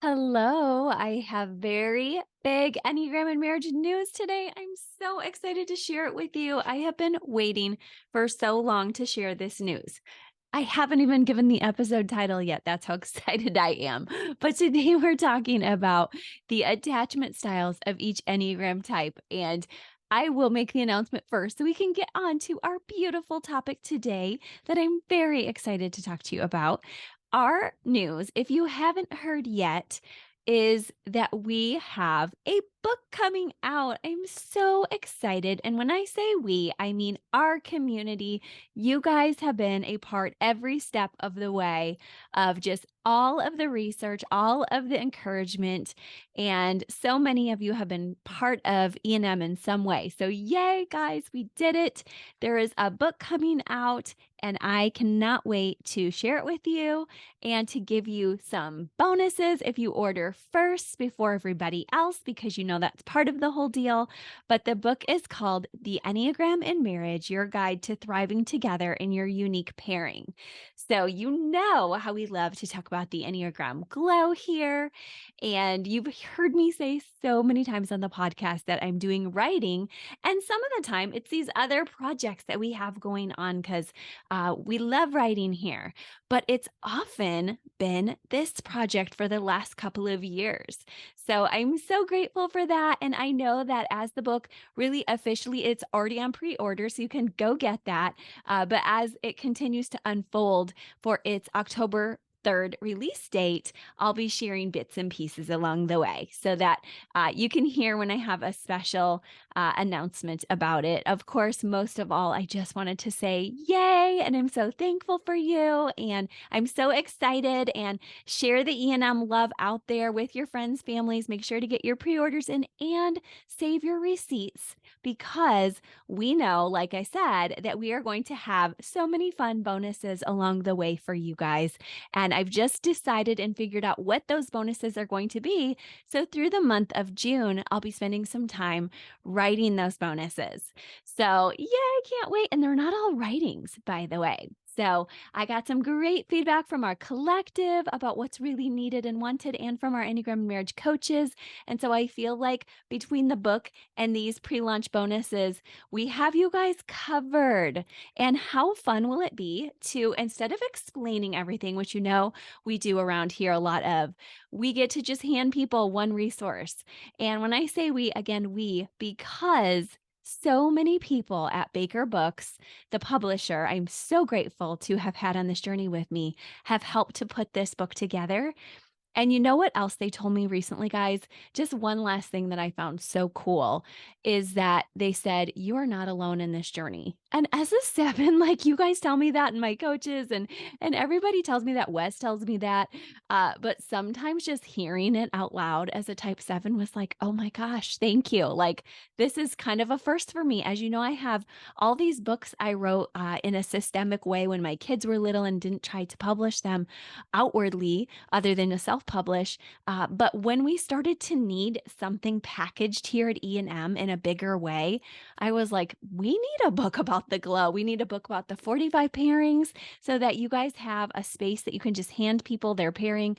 Hello, I have very big Enneagram and marriage news today. I'm so excited to share it with you. I have been waiting for so long to share this news. I haven't even given the episode title yet. That's how excited I am. But today we're talking about the attachment styles of each Enneagram type. And I will make the announcement first so we can get on to our beautiful topic today that I'm very excited to talk to you about. Our news, if you haven't heard yet, is that we have a book coming out. I'm so excited. And when I say we, I mean our community. You guys have been a part every step of the way of just all of the research, all of the encouragement, and so many of you have been part of E&M in some way. So yay, guys, we did it. There is a book coming out, and I cannot wait to share it with you and to give you some bonuses if you order first before everybody else, because you know that's part of the whole deal. But the book is called The Enneagram in Marriage, Your Guide to Thriving Together in Your Unique Pairing. So you know how we love to talk about the Enneagram glow here. And you've heard me say so many times on the podcast that I'm doing writing. And some of the time it's these other projects that we have going on because we love writing here. But it's often been this project for the last couple of years. So I'm so grateful for that. And I know that as the book really officially, it's already on pre-order, so you can go get that. But as it continues to unfold for its October 3rd release date, I'll be sharing bits and pieces along the way so that you can hear when I have a special announcement about it. Of course, most of all, I just wanted to say yay, and I'm so thankful for you, and I'm so excited, and share the E&M love out there with your friends, families. Make sure to get your pre-orders in and save your receipts, because we know, like I said, that we are going to have so many fun bonuses along the way for you guys. And I've just decided and figured out what those bonuses are going to be. So through the month of June, I'll be spending some time writing those bonuses. So yeah, I can't wait. And they're not all writings, by the way. So I got some great feedback from our collective about what's really needed and wanted, and from our Enneagram marriage coaches. And so I feel like between the book and these pre-launch bonuses, we have you guys covered. And how fun will it be to, instead of explaining everything, which you know we do around here a lot of, we get to just hand people one resource. And when I say we, again, we, because so many people at Baker Books, the publisher, I'm so grateful to have had on this journey with me, have helped to put this book together. And you know what else they told me recently, guys? Just one last thing that I found so cool is that they said, you are not alone in this journey. And as a seven, like you guys tell me that, and my coaches and everybody tells me that, Wes tells me that. But sometimes just hearing it out loud as a type seven was like, oh my gosh, thank you. Like, this is kind of a first for me. As you know, I have all these books I wrote in a systemic way when my kids were little and didn't try to publish them outwardly other than to self-publish. But when we started to need something packaged here at E&M in a bigger way, I was like, we need a book about the glow. We need a book about the 45 pairings so that you guys have a space that you can just hand people their pairing.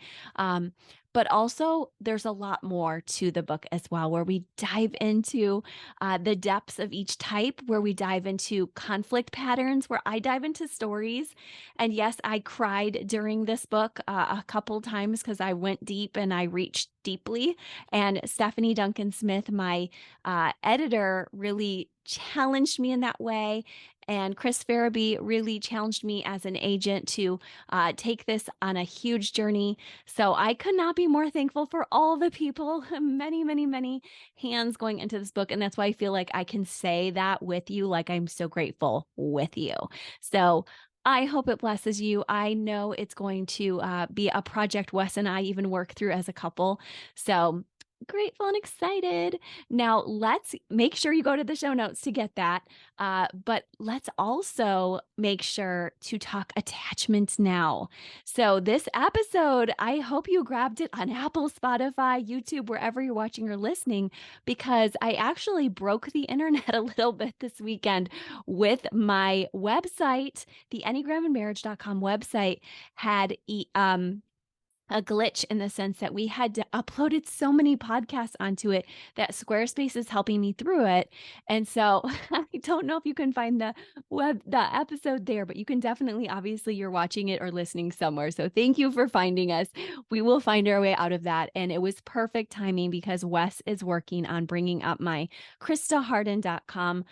But also, there's a lot more to the book as well, where we dive into the depths of each type, where we dive into conflict patterns, where I dive into stories. And yes, I cried during this book a couple times because I went deep and I reached deeply. And Stephanie Duncan Smith, my editor, really challenged me in that way. And Chris Farabee really challenged me as an agent to take this on a huge journey. So I could not be more thankful for all the people, many, many, many hands going into this book. And that's why I feel like I can say that with you, like I'm so grateful with you. So I hope it blesses you. I know it's going to be a project Wes and I even work through as a couple. So grateful and excited. Now, let's make sure you go to the show notes to get that. But let's also make sure to talk attachments now. So, this episode, I hope you grabbed it on Apple, Spotify, YouTube, wherever you're watching or listening, because I actually broke the internet a little bit this weekend with my website. The EnneagramandMarriage.com website had a glitch in the sense that we had to uploaded so many podcasts onto it that Squarespace is helping me through it. And so I don't know if you can find the episode there, but you can definitely, obviously you're watching it or listening somewhere. So thank you for finding us. We will find our way out of that. And it was perfect timing because Wes is working on bringing up my KristaHarden.com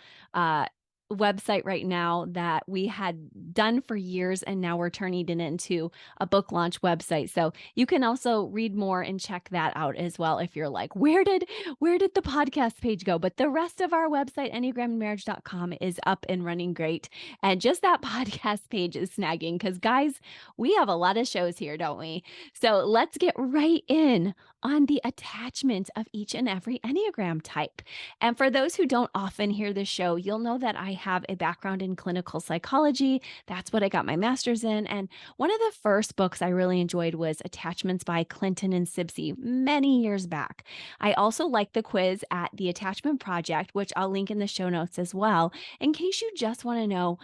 website right now that we had done for years, and now we're turning it into a book launch website. So you can also read more and check that out as well if you're like, where did the podcast page go? But the rest of our website, enneagramandmarriage.com, is up and running great. And just that podcast page is snagging because, guys, we have a lot of shows here, don't we? So let's get right in on the attachment of each and every Enneagram type. And for those who don't often hear the show, you'll know that I have a background in clinical psychology. That's what I got my master's in. And one of the first books I really enjoyed was Attachments by Clinton and Sibsey many years back. I also like the quiz at the Attachment Project, which I'll link in the show notes as well, in case you just want to know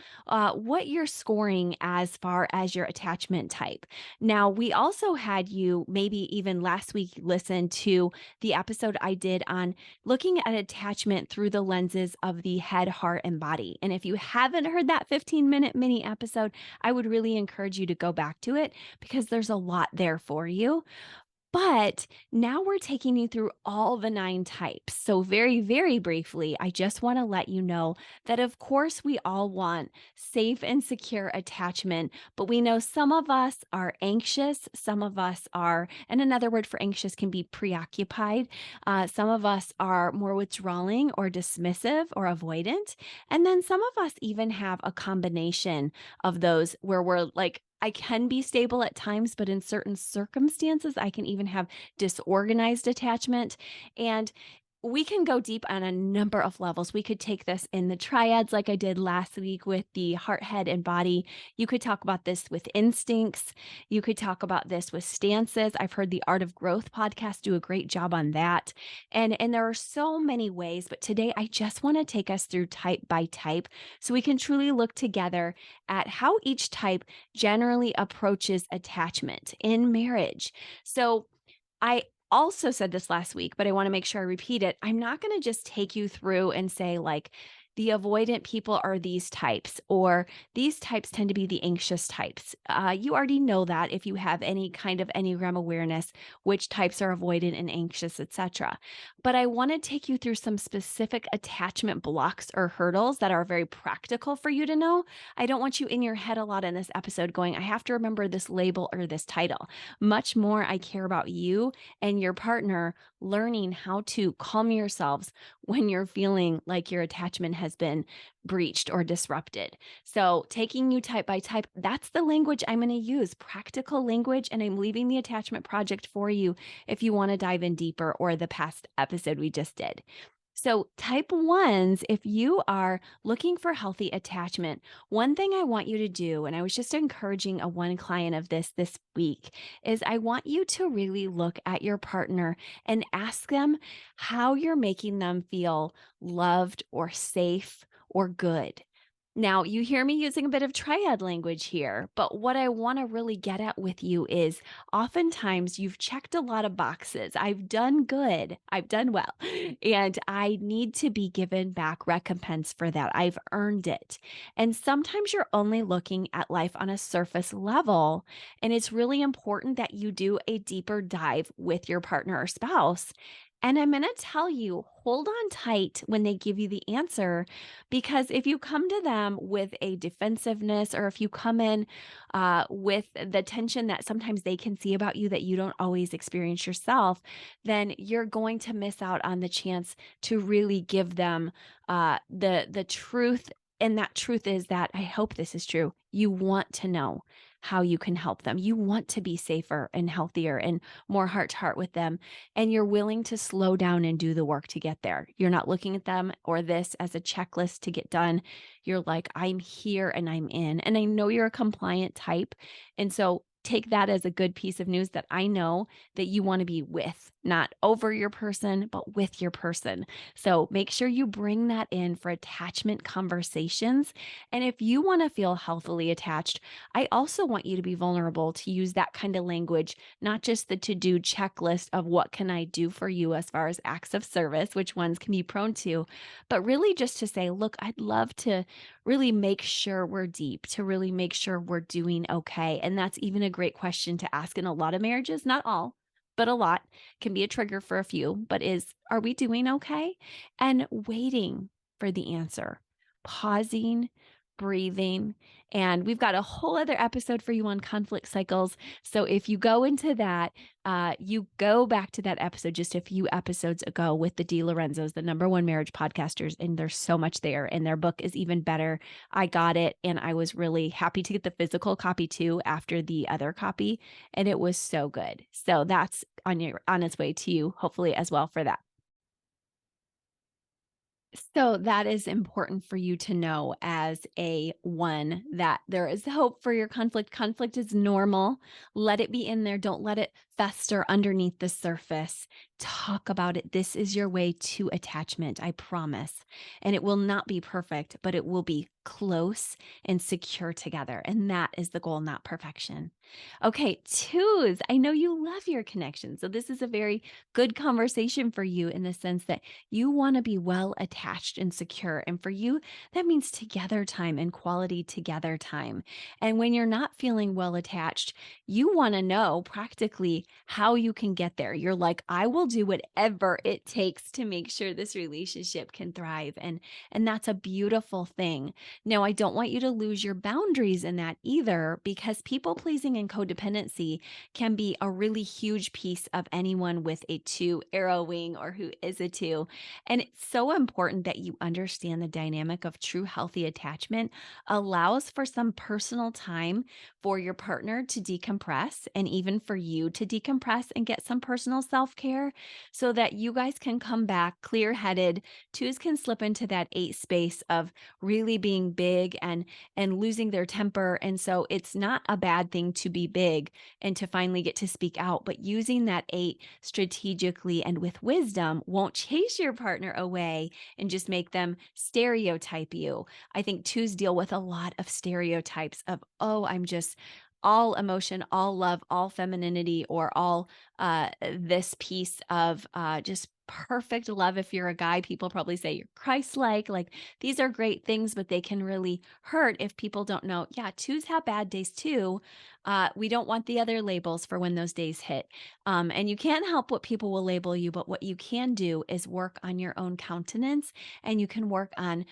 what you're scoring as far as your attachment type. Now, we also had you maybe even last week listen to the episode I did on looking at attachment through the lenses of the head, heart, and body. And if you haven't heard that 15-minute mini episode, I would really encourage you to go back to it because there's a lot there for you. But now we're taking you through all the 9 types. So very, very briefly, I just want to let you know that of course we all want safe and secure attachment, but we know some of us are anxious, some of us are, and another word for anxious can be preoccupied. Some of us are more withdrawing or dismissive or avoidant. And then some of us even have a combination of those where we're like, I can be stable at times, but in certain circumstances, I can even have disorganized attachment. And we can go deep on a number of levels. We could take this in the triads like I did last week with the heart, head, and body. You could talk about this with instincts. You could talk about this with stances. I've heard the Art of Growth podcast do a great job on that. And there are so many ways, but today I just want to take us through type by type so we can truly look together at how each type generally approaches attachment in marriage. So I also said this last week, but I want to make sure I repeat it. I'm not going to just take you through and say, like, the avoidant people are these types, or these types tend to be the anxious types. You already know that if you have any kind of Enneagram awareness, which types are avoidant and anxious, etc. But I want to take you through some specific attachment blocks or hurdles that are very practical for you to know. I don't want you in your head a lot in this episode going, I have to remember this label or this title. Much more, I care about you and your partner learning how to calm yourselves when you're feeling like your attachment has been breached or disrupted. So taking you type by type, that's the language I'm going to use, practical language, and I'm leaving the attachment project for you if you want to dive in deeper, or the past episode we just did. So type 1s, if you are looking for healthy attachment, one thing I want you to do, and I was just encouraging a one client of this week, is I want you to really look at your partner and ask them how you're making them feel loved or safe or good. Now, you hear me using a bit of triad language here, but what I want to really get at with you is oftentimes you've checked a lot of boxes. I've done good, I've done well, and I need to be given back recompense for that. I've earned it. And sometimes you're only looking at life on a surface level, and it's really important that you do a deeper dive with your partner or spouse. And I'm going to tell you, hold on tight when they give you the answer, because if you come to them with a defensiveness, or if you come in with the tension that sometimes they can see about you that you don't always experience yourself, then you're going to miss out on the chance to really give them the truth. And that truth is that, I hope this is true, you want to know how you can help them. You want to be safer and healthier and more heart to heart with them. And you're willing to slow down and do the work to get there. You're not looking at them or this as a checklist to get done. You're like, I'm here and I'm in. And I know you're a compliant type. And so take that as a good piece of news that I know that you want to be with, not over your person, but with your person. So make sure you bring that in for attachment conversations. And if you want to feel healthily attached, I also want you to be vulnerable to use that kind of language, not just the to do checklist of what can I do for you as far as acts of service, which ones can be prone to, but really just to say, look, I'd love to really make sure we're deep, to really make sure we're doing okay. And that's even a great question to ask in a lot of marriages, not all, but a lot can be a trigger for a few, but are we doing okay? And waiting for the answer, pausing, breathing. And we've got a whole other episode for you on conflict cycles. So if you go into that, you go back to that episode just a few episodes ago with the DiLorenzos, the number one marriage podcasters, and there's so much there. And their book is even better. I got it, and I was really happy to get the physical copy too after the other copy, and it was so good. So that's on its way to you, hopefully as well for that. So that is important for you to know as a one that there is hope for your conflict. Conflict is normal. Let it be in there. Don't let it fester underneath the surface. Talk about it. This is your way to attachment, I promise. And it will not be perfect, but it will be close and secure together. And that is the goal, not perfection. Okay, twos. I know you love your connection. So this is a very good conversation for you in the sense that you want to be well attached and secure. And for you, that means together time and quality together time. And when you're not feeling well attached, you want to know practically how you can get there. You're like, I will do whatever it takes to make sure this relationship can thrive. And that's a beautiful thing. Now, I don't want you to lose your boundaries in that either, because people pleasing and codependency can be a really huge piece of anyone with a two arrow wing or who is a two. And it's so important that you understand the dynamic of true healthy attachment allows for some personal time for your partner to decompress and even for you to decompress and get some personal self care so that you guys can come back clear headed. Twos can slip into that eight space of really being big and losing their temper. And so it's not a bad thing to be big and to finally get to speak out, but using that eight strategically and with wisdom won't chase your partner away and just make them stereotype you. I think twos deal with a lot of stereotypes of, oh, I'm just all emotion, all love, all femininity, or all this piece of just perfect love. If you're a guy, people probably say you're Christ-like. Like these are great things, but they can really hurt if people don't know. Yeah, twos have bad days too. We don't want the other labels for when those days hit. And you can't help what people will label you, but what you can do is work on your own countenance, and you can work on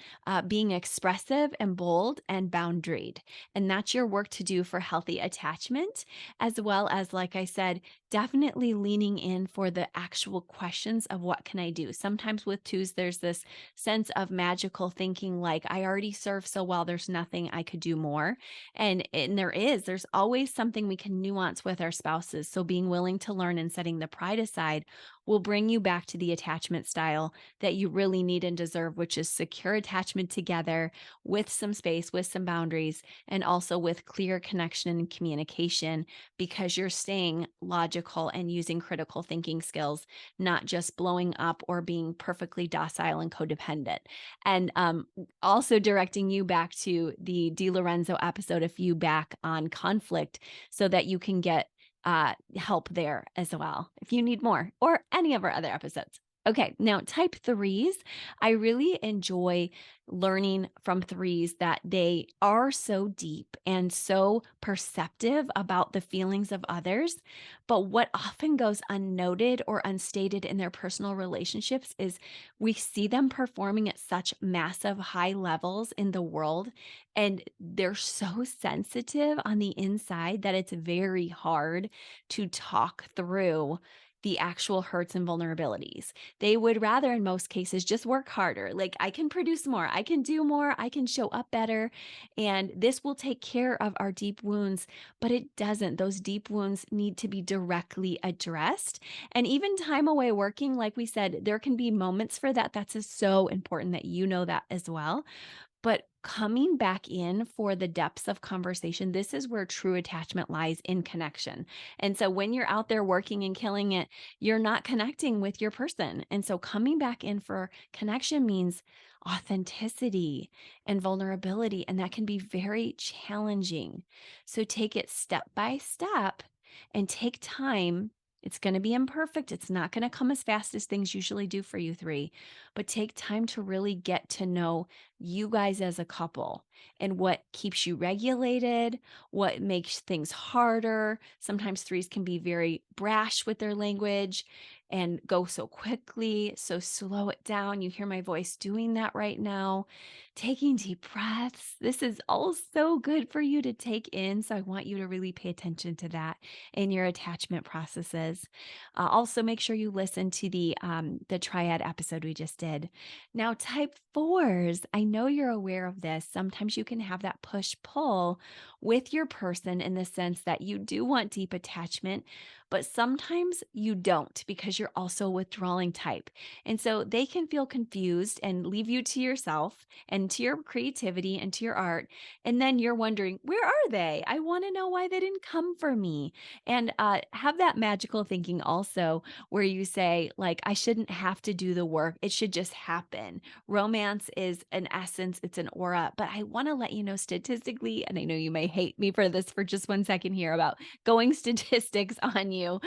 being expressive and bold and boundaried. And that's your work to do for healthy attachment, as well as, like I said, definitely leaning in for the actual questions of what can I do? Sometimes with twos, there's this sense of magical thinking like, I already serve so well, there's nothing I could do more. And there's always something we can nuance with our spouses. So being willing to learn and setting the pride aside will bring you back to the attachment style that you really need and deserve, which is secure attachment together with some space, with some boundaries, and also with clear connection and communication, because you're staying logical and using critical thinking skills, not just blowing up or being perfectly docile and codependent. And also directing you back to the DiLorenzo episode a few back on conflict so that you can get help there as well if you need more, or any of our other episodes. Okay, now type threes. I really enjoy learning from threes that they are so deep and so perceptive about the feelings of others. But what often goes unnoted or unstated in their personal relationships is we see them performing at such massive high levels in the world, and they're so sensitive on the inside that it's very hard to talk through the actual hurts and vulnerabilities. They would rather, in most cases, just work harder. Like, I can produce more, I can do more, I can show up better, and this will take care of our deep wounds. But it doesn't. Those deep wounds need to be directly addressed. And even time away working, like we said, there can be moments for that. That's so important that you know that as well. But coming back in for the depths of conversation, this is where true attachment lies, in connection. And so when you're out there working and killing it, you're not connecting with your person. And so coming back in for connection means authenticity and vulnerability. And that can be very challenging. So take it step by step and take time. It's going to be imperfect. It's not going to come as fast as things usually do for you three, but take time to really get to know you guys as a couple and what keeps you regulated, what makes things harder. Sometimes threes can be very brash with their language and go so quickly. So slow it down. You hear my voice doing that right now. Taking deep breaths. This is all so good for you to take in. So I want you to really pay attention to that in your attachment processes. Also, make sure you listen to the triad episode we just did. Now, type fours, I know you're aware of this. Sometimes you can have that push pull with your person in the sense that you do want deep attachment, but sometimes you don't because you're also a withdrawing type. And so they can feel confused and leave you to yourself and to your creativity and to your art. And then you're wondering, where are they? I want to know why they didn't come for me. And have that magical thinking also where you say, like, I shouldn't have to do the work. It should just happen. Romance is an essence, it's an aura. But I want to let you know statistically, and I know you may hate me for this for just 1 second here about going statistics on you.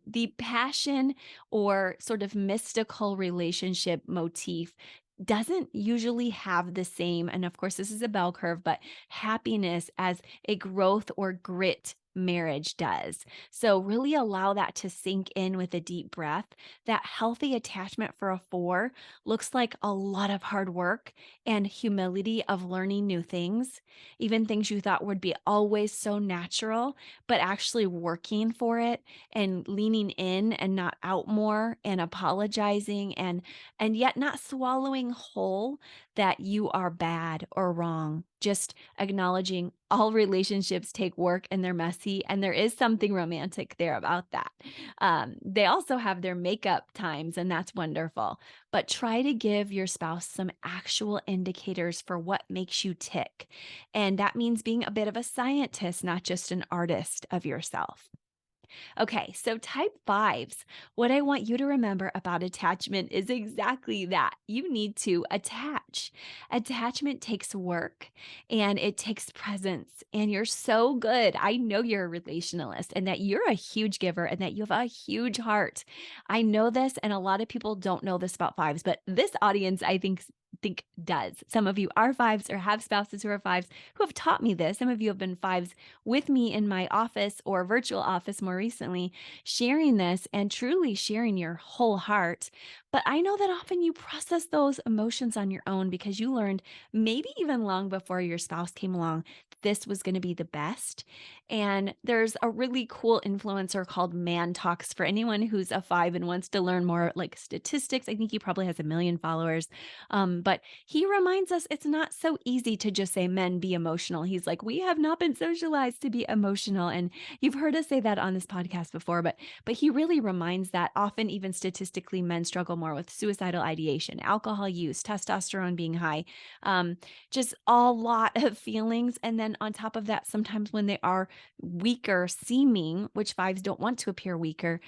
The passion or sort of mystical relationship motif doesn't usually have the same, and of course, this is a bell curve, but happiness as a growth or grit marriage does. So, really allow that to sink in with a deep breath. That healthy attachment for a four looks like a lot of hard work and humility of learning new things, even things you thought would be always so natural, but actually working for it and leaning in and not out more and apologizing and yet not swallowing whole that you are bad or wrong. Just acknowledging all relationships take work and they're messy, and there is something romantic there about that. They also have their makeup times, and that's wonderful. But try to give your spouse some actual indicators for what makes you tick. And that means being a bit of a scientist, not just an artist of yourself. Okay, so type fives, what I want you to remember about attachment is exactly that. You need to attach. Attachment takes work and it takes presence. And you're so good. I know you're a relationalist and that you're a huge giver and that you have a huge heart. I know this, and a lot of people don't know this about fives, but this audience, I think does. Some of you are fives or have spouses who are fives who have taught me this. Some of you have been fives with me in my office or virtual office more recently, sharing this and truly sharing your whole heart. But I know that often you process those emotions on your own because you learned, maybe even long before your spouse came along, this was going to be the best. And there's a really cool influencer called Man Talks for anyone who's a five and wants to learn more like statistics. I think he probably has 1 million followers. But he reminds us it's not so easy to just say, men, be emotional. He's like, we have not been socialized to be emotional. And you've heard us say that on this podcast before, but he really reminds that often, even statistically, men struggle more with suicidal ideation, alcohol use, testosterone being high, just a lot of feelings. And then on top of that, sometimes when they are weaker seeming, which fives don't want to appear weaker,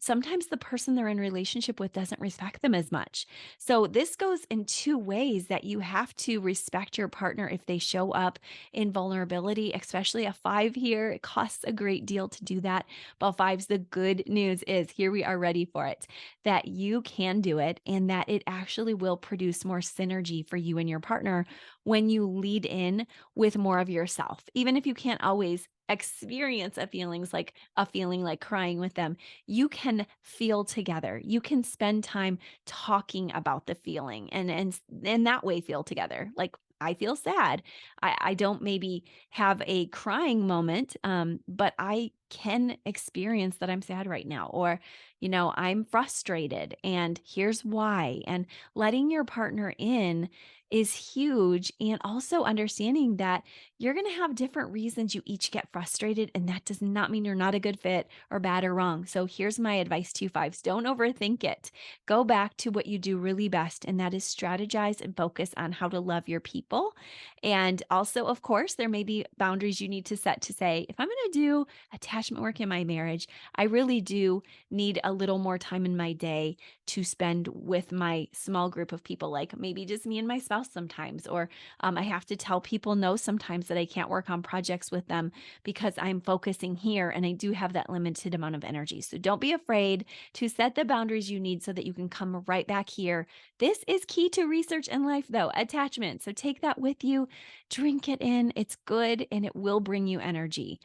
sometimes the person they're in relationship with doesn't respect them as much. So this goes in two ways: that you have to respect your partner if they show up in vulnerability, especially a five here. It costs a great deal to do that. But fives, the good news is here we are ready for it, that you can do it and that it actually will produce more synergy for you and your partner when you lead in with more of yourself. Even if you can't always experience a feeling like crying with them, you can feel together. You can spend time talking about the feeling and that way feel together. Like, I feel sad. I don't maybe have a crying moment, but I can experience that I'm sad right now, or, I'm frustrated and here's why. And letting your partner in is huge. And also understanding that you're going to have different reasons you each get frustrated. And that does not mean you're not a good fit or bad or wrong. So here's my advice to you fives: don't overthink it. Go back to what you do really best, and that is strategize and focus on how to love your people. And also, of course, there may be boundaries you need to set to say, if I'm going to do attachment work in my marriage, I really do need a little more time in my day to spend with my small group of people, like maybe just me and my spouse sometimes. Or I have to tell people no sometimes, that I can't work on projects with them because I'm focusing here and I do have that limited amount of energy. So don't be afraid to set the boundaries you need so that you can come right back here. This is key to research in life, though, attachment. So take that with you, drink it in. It's good and it will bring you energy.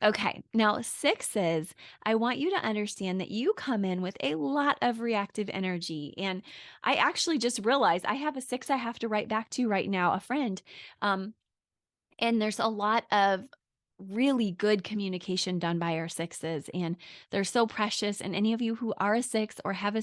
Okay, now sixes, I want you to understand that you come in with a lot of reactive energy. And I actually just realized I have a six I have to write back to right now, a friend. Um, and there's a lot of really good communication done by our sixes, and they're so precious. And any of you who are a six or have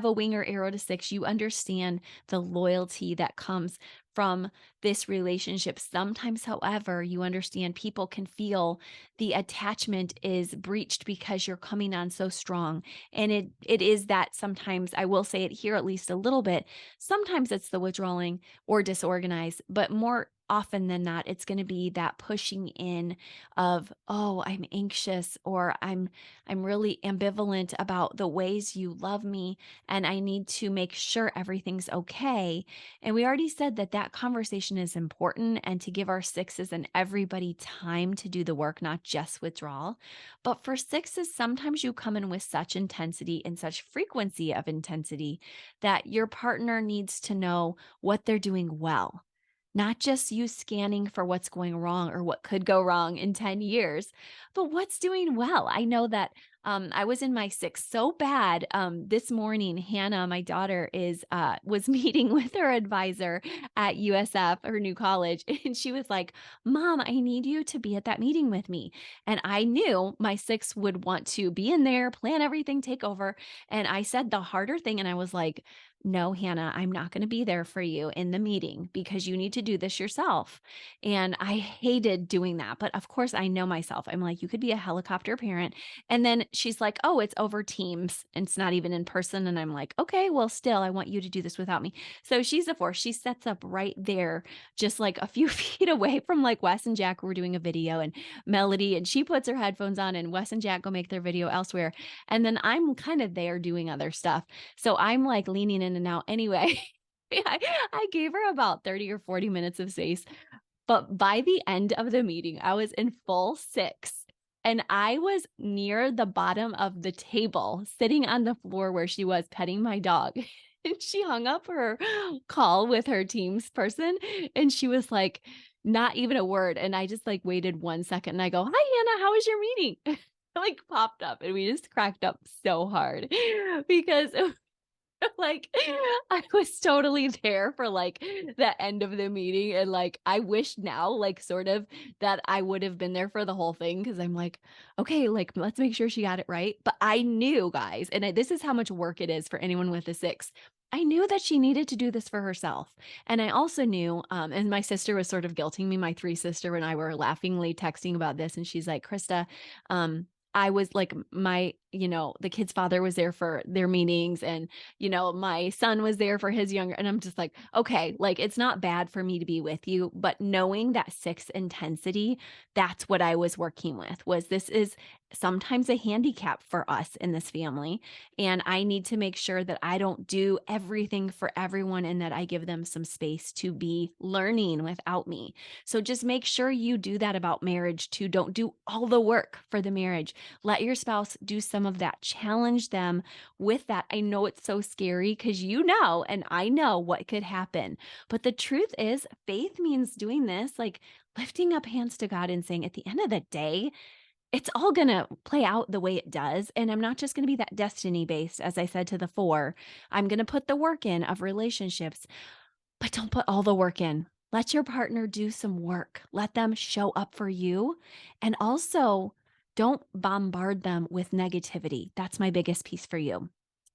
a wing or arrow to six, you understand the loyalty that comes from this relationship. Sometimes, however, you understand people can feel the attachment is breached because you're coming on so strong. And it is that sometimes, I will say it here at least a little bit, sometimes it's the withdrawing or disorganized, but more often than not, it's going to be that pushing in of, oh, I'm anxious, or I'm really ambivalent about the ways you love me, and I need to make sure everything's okay. And we already said that that conversation is important, and to give our sixes and everybody time to do the work, not just withdrawal. But for sixes, sometimes you come in with such intensity and such frequency of intensity that your partner needs to know what they're doing well, not just you scanning for what's going wrong or what could go wrong in 10 years, but what's doing well. I know that I was in my six so bad. This morning, Hannah, my daughter, was meeting with her advisor at USF, her new college, and she was like, "Mom, I need you to be at that meeting with me." And I knew my six would want to be in there, plan everything, take over. And I said the harder thing, and I was like, "No, Hannah, I'm not going to be there for you in the meeting because you need to do this yourself." And I hated doing that. But of course, I know myself. I'm like, you could be a helicopter parent. And then she's like, "Oh, it's over Teams and it's not even in person." And I'm like, "Okay, well, still, I want you to do this without me." So she's a force. She sets up right there, just like a few feet away from like Wes and Jack. We're doing a video, and Melody, and she puts her headphones on, and Wes and Jack go make their video elsewhere. And then I'm kind of there doing other stuff. So I'm like leaning in and out anyway. I gave her about 30 or 40 minutes of space. But by the end of the meeting, I was in full six, and I was near the bottom of the table, sitting on the floor where she was petting my dog. And she hung up her call with her Teams person, and she was like, not even a word. And I just like waited 1 second, and I go, "Hi, Hannah, how was your meeting?" Like popped up, and we just cracked up so hard because like, I was totally there for, like, the end of the meeting, and, like, I wish now, like, sort of that I would have been there for the whole thing, because 'cause I'm like, "Okay, like, let's make sure she got it right." But I knew, guys, and this is how much work it is for anyone with a 6. I knew that she needed to do this for herself, and I also knew, and my sister was sort of guilting me, my 3 sister and I were laughingly texting about this, and she's like, "Christa, I was like, the kid's father was there for their meetings, and my son was there for his younger," and I'm just like, "Okay, like it's not bad for me to be with you, but knowing that 6 intensity, that's what I was working with, was this is sometimes a handicap for us in this family, and I need to make sure that I don't do everything for everyone and that I give them some space to be learning without me." So just make sure you do that about marriage too. Don't do all the work for the marriage. Let your spouse do some of that. Challenge them with that. I know it's so scary because and I know what could happen. But the truth is, faith means doing this, like lifting up hands to God and saying, at the end of the day, it's all going to play out the way it does. And I'm not just going to be that destiny based, as I said to the 4. I'm going to put the work in of relationships, but don't put all the work in. Let your partner do some work. Let them show up for you. And also, Don't bombard them with negativity. That's my biggest piece for you.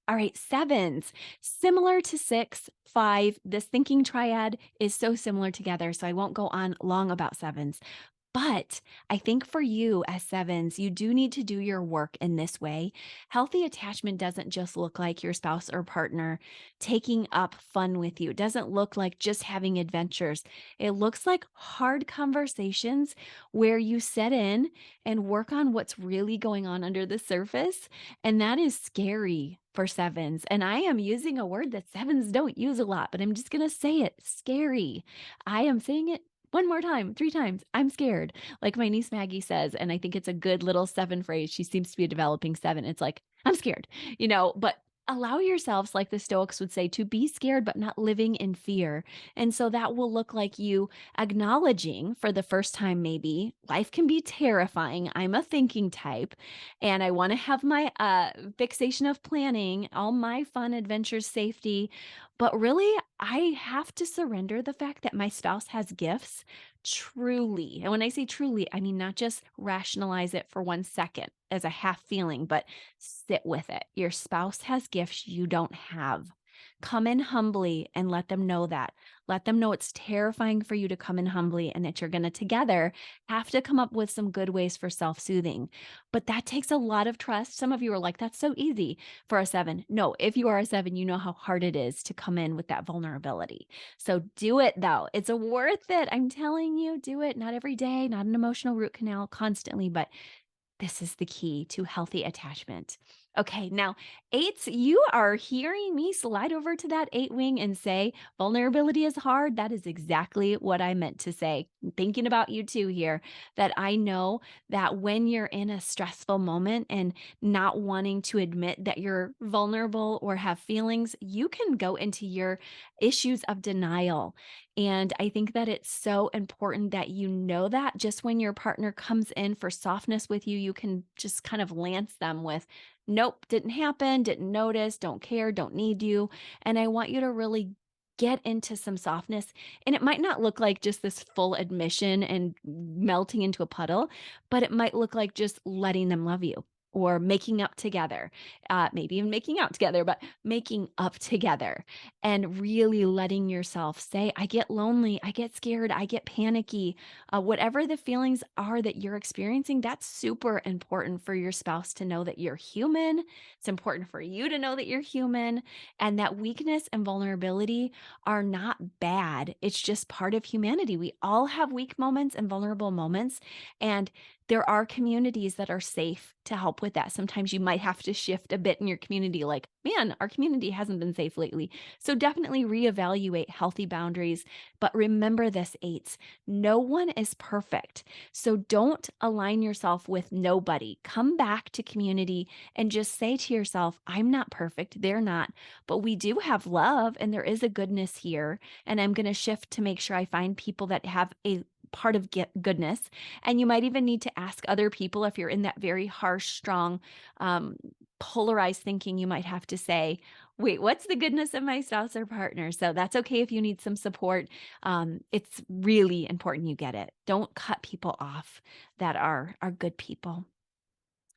All right, sevens, similar to six, five, this thinking triad is so similar together. So I won't go on long about sevens. But I think for you as sevens, you do need to do your work in this way. Healthy attachment doesn't just look like your spouse or partner taking up fun with you. It doesn't look like just having adventures. It looks like hard conversations where you set in and work on what's really going on under the surface. And that is scary for sevens. And I am using a word that sevens don't use a lot, but I'm just going to say it, scary. I am saying it one more time, 3 times. I'm scared. Like my niece Maggie says, and I think it's a good little seven phrase. She seems to be a developing seven. It's like, I'm scared, but allow yourselves, like the Stoics would say, to be scared, but not living in fear. And so that will look like you acknowledging for the first time, maybe life can be terrifying. I'm a thinking type and I want to have my fixation of planning, all my fun, adventures, safety. But really, I have to surrender the fact that my spouse has gifts truly. And when I say truly, I mean not just rationalize it for 1 second as a half feeling, but sit with it. Your spouse has gifts you don't have. Come in humbly and let them know that. Let them know it's terrifying for you to come in humbly and that you're going to together have to come up with some good ways for self-soothing. But that takes a lot of trust. Some of you are like, that's so easy for a seven. No, if you are a seven, you know how hard it is to come in with that vulnerability. So do it though. It's worth it. I'm telling you, do it. Not every day, not an emotional root canal constantly, but this is the key to healthy attachment. Okay, now eights, you are hearing me slide over to that eight wing and say, vulnerability is hard. That is exactly what I meant to say. I'm thinking about you too here, that I know that when you're in a stressful moment and not wanting to admit that you're vulnerable or have feelings, you can go into your issues of denial. And I think that it's so important that you know that just when your partner comes in for softness with you, you can just kind of lance them with, nope, didn't happen, didn't notice, don't care, don't need you. And I want you to really get into some softness. And it might not look like just this full admission and melting into a puddle, but it might look like just letting them love you or making up together, maybe even making out together, but making up together and really letting yourself say, I get lonely, I get scared, I get panicky, whatever the feelings are that you're experiencing, that's super important for your spouse to know that you're human. It's important for you to know that you're human and that weakness and vulnerability are not bad. It's just part of humanity. We all have weak moments and vulnerable moments. And there are communities that are safe to help with that. Sometimes you might have to shift a bit in your community, like, man, our community hasn't been safe lately. So definitely reevaluate healthy boundaries. But remember this, eights, no one is perfect. So don't align yourself with nobody. Come back to community and just say to yourself, I'm not perfect. They're not, but we do have love and there is a goodness here. And I'm going to shift to make sure I find people that have a part of goodness. And you might even need to ask other people if you're in that very harsh, strong, polarized thinking, you might have to say, wait, what's the goodness of my spouse or partner? So that's okay if you need some support. It's really important you get it. Don't cut people off that are good people,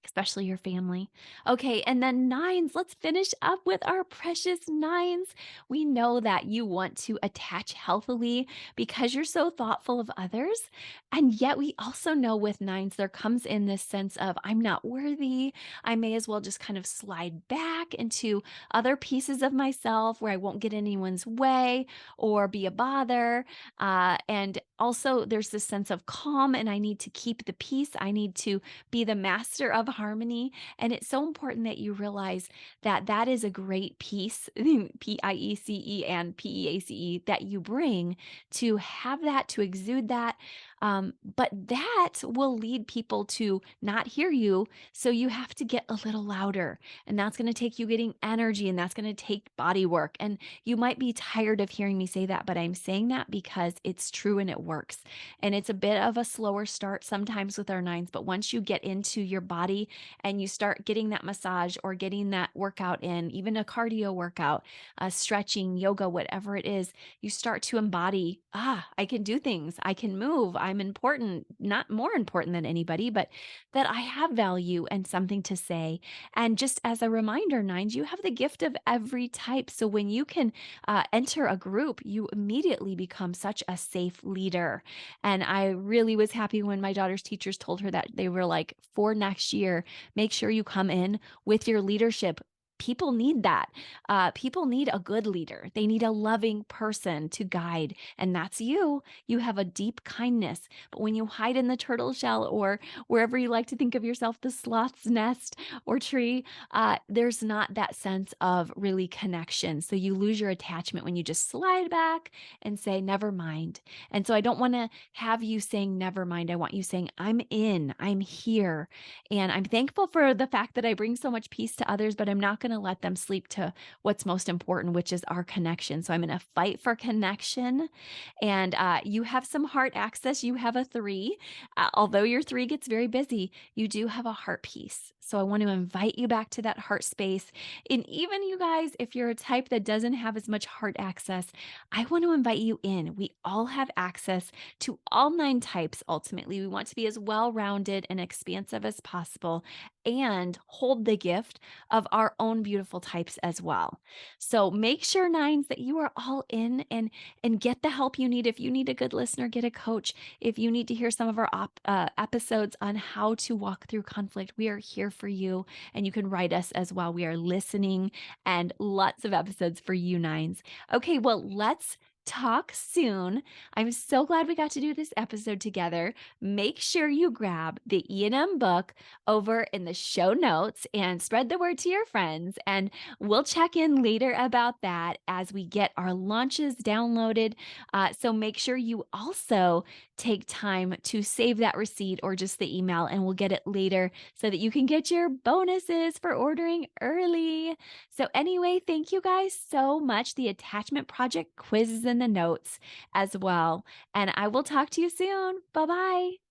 especially your family. Okay, and then nines, let's finish up with our precious nines. We know that you want to attach healthily because you're so thoughtful of others. And yet we also know with nines, there comes in this sense of, I'm not worthy. I may as well just kind of slide back into other pieces of myself where I won't get in anyone's way or be a bother. And also there's this sense of calm and I need to keep the peace. I need to be the master of harmony. And it's so important that you realize that that is a great piece, Piece and Peace, that you bring to have that, to exude that. But that will lead people to not hear you. So you have to get a little louder. And that's going to take you getting energy and that's going to take body work. And you might be tired of hearing me say that, but I'm saying that because it's true and it works. And it's a bit of a slower start sometimes with our nines, but once you get into your body and you start getting that massage or getting that workout in, even a cardio workout, stretching, yoga, whatever it is, you start to embody, I can do things, I can move, I'm important, not more important than anybody, but that I have value and something to say. And just as a reminder, nines, you have the gift of every type. So when you can enter a group, you immediately become such a safe leader. And I really was happy when my daughter's teachers told her that they were like, for next year, make sure you come in with your leadership. People need that. People need a good leader. They need a loving person to guide. And that's you. You have a deep kindness. But when you hide in the turtle shell or wherever you like to think of yourself, the sloth's nest or tree, there's not that sense of really connection. So you lose your attachment when you just slide back and say, never mind. And so I don't want to have you saying, never mind. I want you saying, I'm in, I'm here. And I'm thankful for the fact that I bring so much peace to others, but I'm not going to let them sleep to what's most important, which is our connection. So I'm going to fight for connection. And you have some heart access. You have a 3. Although your 3 gets very busy, you do have a heart piece. So I want to invite you back to that heart space. And even you guys, if you're a type that doesn't have as much heart access, I want to invite you in. We all have access to all 9 types. Ultimately, we want to be as well-rounded and expansive as possible and hold the gift of our own beautiful types as well. So make sure, nines, that you are all in and get the help you need. If you need a good listener, get a coach. If you need to hear some of our episodes on how to walk through conflict, we are here for you. And you can write us as well. We are listening, and lots of episodes for you, nines. Okay, well, let's talk soon. I'm so glad we got to do this episode together. Make sure you grab the E&M book over in the show notes and spread the word to your friends. And we'll check in later about that as we get our launches downloaded. So make sure you also take time to save that receipt or just the email, and we'll get it later so that you can get your bonuses for ordering early. So anyway, thank you guys so much. The attachment project quiz is in the notes as well. And I will talk to you soon. Bye-bye.